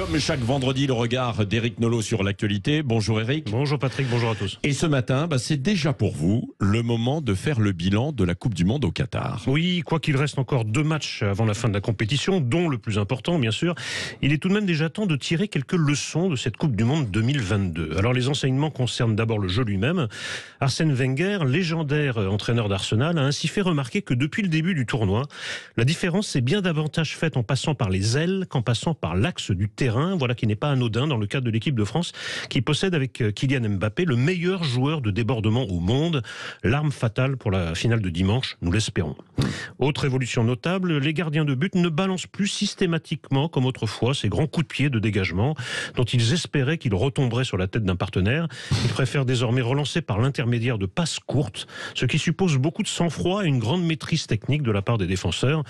Comme chaque vendredi, le regard d'Éric Nolot sur l'actualité. Bonjour Éric. Bonjour Patrick, bonjour à tous. Et ce matin, c'est déjà pour vous le moment de faire le bilan de la Coupe du Monde au Qatar. Oui, quoi qu'il reste encore 2 matchs avant la fin de la compétition, dont le plus important bien sûr, il est tout de même déjà temps de tirer quelques leçons de cette Coupe du Monde 2022. Alors les enseignements concernent d'abord le jeu lui-même. Arsène Wenger, légendaire entraîneur d'Arsenal, a ainsi fait remarquer que depuis le début du tournoi, la différence s'est bien davantage faite en passant par les ailes qu'en passant par l'axe du terrain. Voilà qui n'est pas anodin dans le cadre de l'équipe de France qui possède avec Kylian Mbappé le meilleur joueur de débordement au monde. L'arme fatale pour la finale de dimanche, nous l'espérons. Autre évolution notable, les gardiens de but ne balancent plus systématiquement comme autrefois ces grands coups de pied de dégagement dont ils espéraient qu'ils retomberaient sur la tête d'un partenaire. Ils préfèrent désormais relancer par l'intermédiaire de passes courtes, ce qui suppose beaucoup de sang-froid et une grande maîtrise technique de la part des défenseurs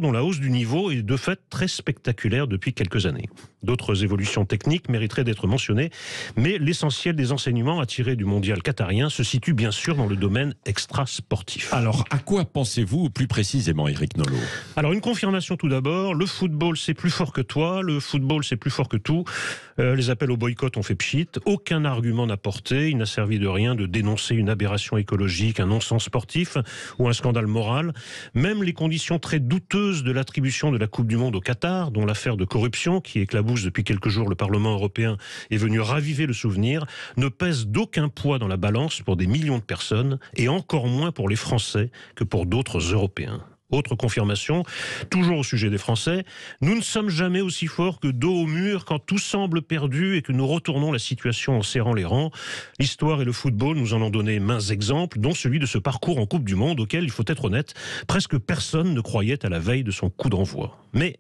dont la hausse du niveau est de fait très spectaculaire depuis quelques années. D'autres évolutions techniques mériteraient d'être mentionnées, mais l'essentiel des enseignements à tirer du mondial qatarien se situe bien sûr dans le domaine extra-sportif. Alors, à quoi pensez-vous plus précisément, Éric Nolot ? Alors, une confirmation tout d'abord, le football c'est plus fort que toi, le football c'est plus fort que tout. Les appels au boycott ont fait pchit, aucun argument n'a porté, il n'a servi de rien de dénoncer une aberration écologique, un non-sens sportif ou un scandale moral. Même les conditions très douteuses de l'attribution de la Coupe du Monde au Qatar, dont l'affaire de corruption qui éclabousse depuis quelques jours le Parlement européen est venue raviver le souvenir, ne pèsent d'aucun poids dans la balance pour des millions de personnes et encore moins pour les Français que pour d'autres Européens. Autre confirmation, toujours au sujet des Français, nous ne sommes jamais aussi forts que dos au mur quand tout semble perdu et que nous retournons la situation en serrant les rangs. L'histoire et le football nous en ont donné maints exemples, dont celui de ce parcours en Coupe du Monde auquel, il faut être honnête, presque personne ne croyait à la veille de son coup d'envoi. Mais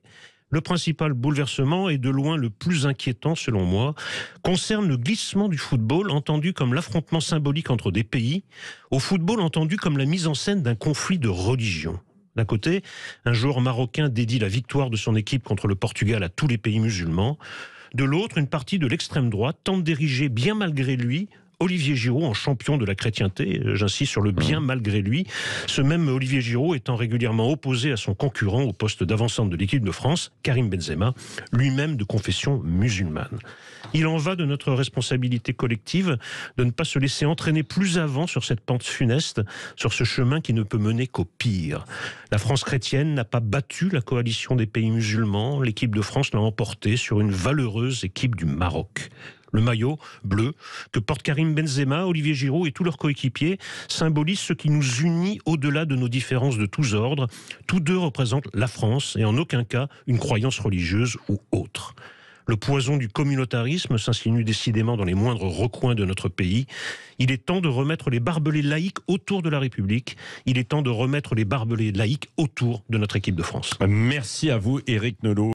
le principal bouleversement, et de loin le plus inquiétant selon moi, concerne le glissement du football entendu comme l'affrontement symbolique entre des pays, au football entendu comme la mise en scène d'un conflit de religion. D'un côté, un joueur marocain dédie la victoire de son équipe contre le Portugal à tous les pays musulmans. De l'autre, une partie de l'extrême droite tente d'ériger, bien malgré lui, Olivier Giroud en champion de la chrétienté, j'insiste sur le bien malgré lui, ce même Olivier Giroud étant régulièrement opposé à son concurrent au poste d'avant-centre de l'équipe de France, Karim Benzema, lui-même de confession musulmane. Il en va de notre responsabilité collective de ne pas se laisser entraîner plus avant sur cette pente funeste, sur ce chemin qui ne peut mener qu'au pire. La France chrétienne n'a pas battu la coalition des pays musulmans, l'équipe de France l'a emporté sur une valeureuse équipe du Maroc. Le maillot bleu que portent Karim Benzema, Olivier Giroud et tous leurs coéquipiers symbolise ce qui nous unit au-delà de nos différences de tous ordres. Tous deux représentent la France et en aucun cas une croyance religieuse ou autre. Le poison du communautarisme s'insinue décidément dans les moindres recoins de notre pays. Il est temps de remettre les barbelés laïcs autour de la République. Il est temps de remettre les barbelés laïcs autour de notre équipe de France. Merci à vous, Éric Nolot.